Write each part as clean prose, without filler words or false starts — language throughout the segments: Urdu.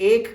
1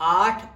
8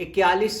41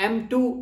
M2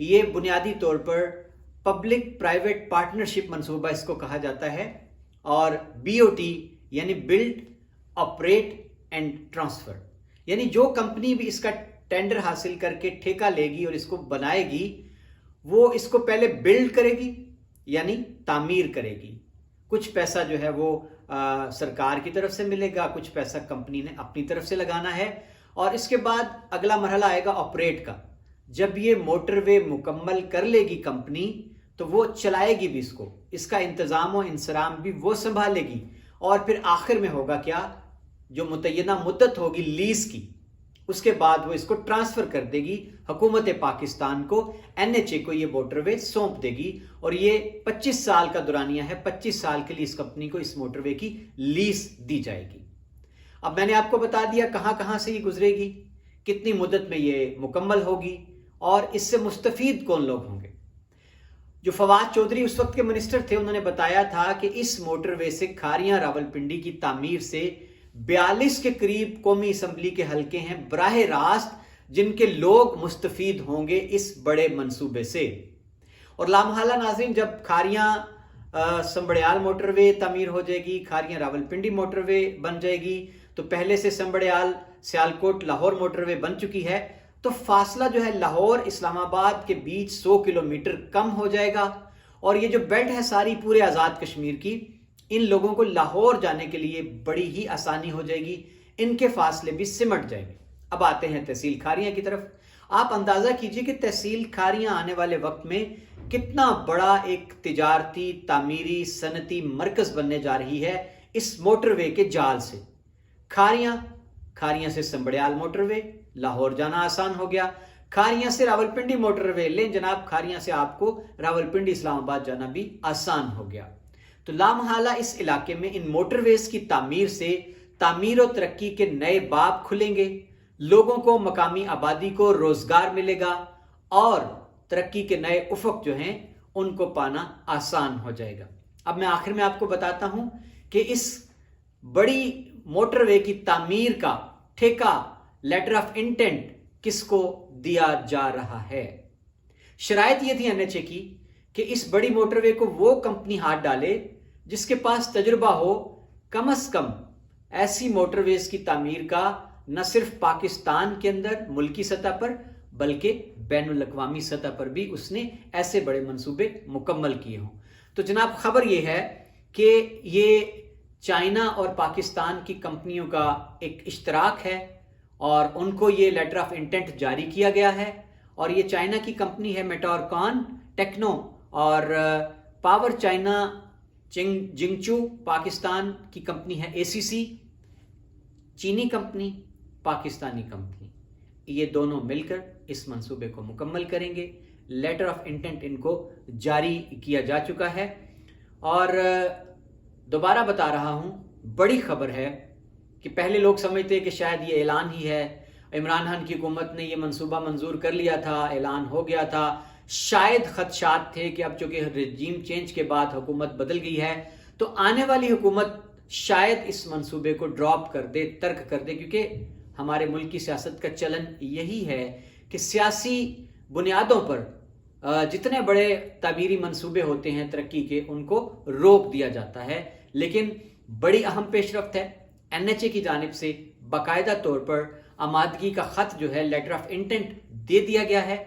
یہ بنیادی طور پر پبلک پرائیویٹ پارٹنرشپ منصوبہ اس کو کہا جاتا ہے، اور BOT یعنی بلڈ آپریٹ اینڈ ٹرانسفر، یعنی جو کمپنی بھی اس کا ٹینڈر حاصل کر کے ٹھیکہ لے گی اور اس کو بنائے گی، وہ اس کو پہلے بلڈ کرے گی یعنی تعمیر کرے گی. کچھ پیسہ جو ہے وہ سرکار کی طرف سے ملے گا، کچھ پیسہ کمپنی نے اپنی طرف سے لگانا ہے، اور اس کے بعد اگلا مرحلہ آئے گا آپریٹ کا. جب یہ موٹر وے مکمل کر لے گی کمپنی تو وہ چلائے گی بھی اس کا انتظام و انصرام بھی وہ سنبھالے گی، اور پھر آخر میں ہوگا کیا، جو متعینہ مدت ہوگی لیز کی، اس کے بعد وہ اس کو ٹرانسفر کر دے گی حکومت پاکستان کو، NHA کو یہ موٹر وے سونپ دے گی، اور یہ 25 سال کا دورانیہ ہے. 25 سال کے لیے اس کمپنی کو اس موٹر وے کی لیز دی جائے گی. اب میں نے آپ کو بتا دیا کہاں کہاں سے یہ گزرے گی، کتنی مدت میں یہ مکمل ہوگی، اور اس سے مستفید کون لوگ ہوں گے. جو فواد چودھری اس وقت کے منسٹر تھے، انہوں نے بتایا تھا کہ اس موٹر وے سے کھاریاں راولپنڈی کی تعمیر سے 42 کے قریب قومی اسمبلی کے حلقے ہیں براہ راست جن کے لوگ مستفید ہوں گے اس بڑے منصوبے سے. اور لامحالہ ناظرین، جب کھاریاں سنبڑیال موٹر وے تعمیر ہو جائے گی، کھاریاں راولپنڈی موٹر وے بن جائے گی، تو پہلے سے سنبڑیال سیالکوٹ لاہور موٹر وے بن چکی ہے، تو فاصلہ جو ہے لاہور اسلام آباد کے بیچ 100 کلومیٹر کم ہو جائے گا. اور یہ جو بیلٹ ہے ساری پورے آزاد کشمیر کی، ان لوگوں کو لاہور جانے کے لیے بڑی ہی آسانی ہو جائے گی، ان کے فاصلے بھی سمٹ جائیں گے. اب آتے ہیں تحصیل کھاریاں کی طرف. آپ اندازہ کیجئے کہ تحصیل کھاریاں آنے والے وقت میں کتنا بڑا ایک تجارتی، تعمیری، صنعتی مرکز بننے جا رہی ہے اس موٹر وے کے جال سے. کھاریاں سے سنبڑیال موٹر وے، لاہور جانا آسان ہو گیا. کھاریاں سے راولپنڈی موٹر وے، لیں جناب کھاریاں سے آپ کو راولپنڈی اسلام آباد جانا بھی آسان ہو گیا. تو لامحالہ اس علاقے میں ان موٹر ویز کی تعمیر سے تعمیر و ترقی کے نئے باب کھلیں گے، لوگوں کو، مقامی آبادی کو روزگار ملے گا، اور ترقی کے نئے افق جو ہیں ان کو پانا آسان ہو جائے گا. اب میں آخر میں آپ کو بتاتا ہوں کہ اس بڑی موٹر وے کی تعمیر کا ٹھیکہ، لیٹر آف انٹینٹ کس کو دیا جا رہا ہے. شرائط یہ تھی NHA کی کہ اس بڑی موٹر وے کو وہ کمپنی ہاتھ ڈالے جس کے پاس تجربہ ہو کم از کم ایسی موٹر ویز کی تعمیر کا، نہ صرف پاکستان کے اندر ملکی سطح پر بلکہ بین الاقوامی سطح پر بھی اس نے ایسے بڑے منصوبے مکمل کیے ہوں. تو جناب خبر یہ ہے کہ یہ چائنا اور پاکستان کی کمپنیوں کا ایک اشتراک ہے، اور ان کو یہ لیٹر آف انٹینٹ جاری کیا گیا ہے. اور یہ چائنا کی کمپنی ہے میٹورکان ٹیکنو، اور پاور چائنا جنگچو پاکستان کی کمپنی ہے ACC، چینی کمپنی، پاکستانی کمپنی. یہ دونوں مل کر اس منصوبے کو مکمل کریں گے. لیٹر آف انٹینٹ ان کو جاری کیا جا چکا ہے. اور دوبارہ بتا رہا ہوں، بڑی خبر ہے کہ پہلے لوگ سمجھتے کہ شاید یہ اعلان ہی ہے، عمران خان کی حکومت نے یہ منصوبہ منظور کر لیا تھا، اعلان ہو گیا تھا، شاید خدشات تھے کہ اب چونکہ رجیم چینج کے بعد حکومت بدل گئی ہے تو آنے والی حکومت شاید اس منصوبے کو ڈراپ کر دے، ترک کر دے، کیونکہ ہمارے ملک کی سیاست کا چلن یہی ہے کہ سیاسی بنیادوں پر جتنے بڑے تعمیری منصوبے ہوتے ہیں ترقی کے، ان کو روک دیا جاتا ہے. لیکن بڑی اہم پیش رفت ہے، NHA کی جانب سے باقاعدہ طور پر آمادگی کا خط جو ہے لیٹر آف انٹینٹ دے دیا گیا ہے.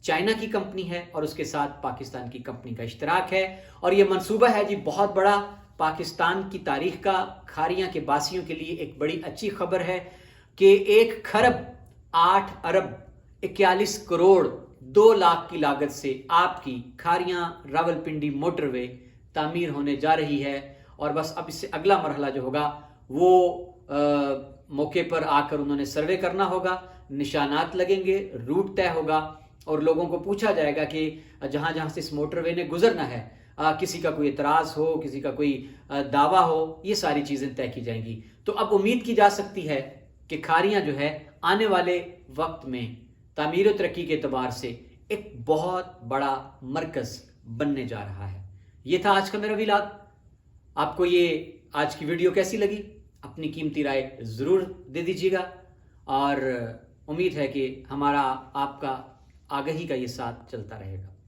چائنا کی کمپنی ہے اور اس کے ساتھ پاکستان کی کمپنی کا اشتراک ہے، اور یہ منصوبہ ہے جی بہت بڑا، پاکستان کی تاریخ کا، کھاریاں کے باسیوں کے لیے ایک بڑی اچھی خبر ہے کہ 1 خرب 8 ارب 41 کروڑ 2 لاکھ کی لاگت سے آپ کی کھاریاں راولپنڈی موٹر وے تعمیر ہونے جا رہی ہے. اور بس اب اس سے اگلا مرحلہ جو ہوگا وہ موقع پر آ کر انہوں نے سروے کرنا ہوگا، نشانات لگیں گے، روٹ طے ہوگا، اور لوگوں کو پوچھا جائے گا کہ جہاں جہاں سے اس موٹر وے نے گزرنا ہے کسی کا کوئی اعتراض ہو، کسی کا کوئی دعویٰ ہو، یہ ساری چیزیں طے کی جائیں گی. تو اب امید کی جا سکتی ہے کہ کھاریاں جو ہے آنے والے وقت میں تعمیر و ترقی کے اعتبار سے ایک بہت بڑا مرکز بننے جا رہا ہے. یہ تھا آج کا میرا ویلاگ. آپ کو یہ آج کی ویڈیو کیسی لگی؟ اپنی قیمتی رائے ضرور دے دیجیے گا، اور امید ہے کہ ہمارا آپ کا آگہی کا یہ ساتھ چلتا رہے گا۔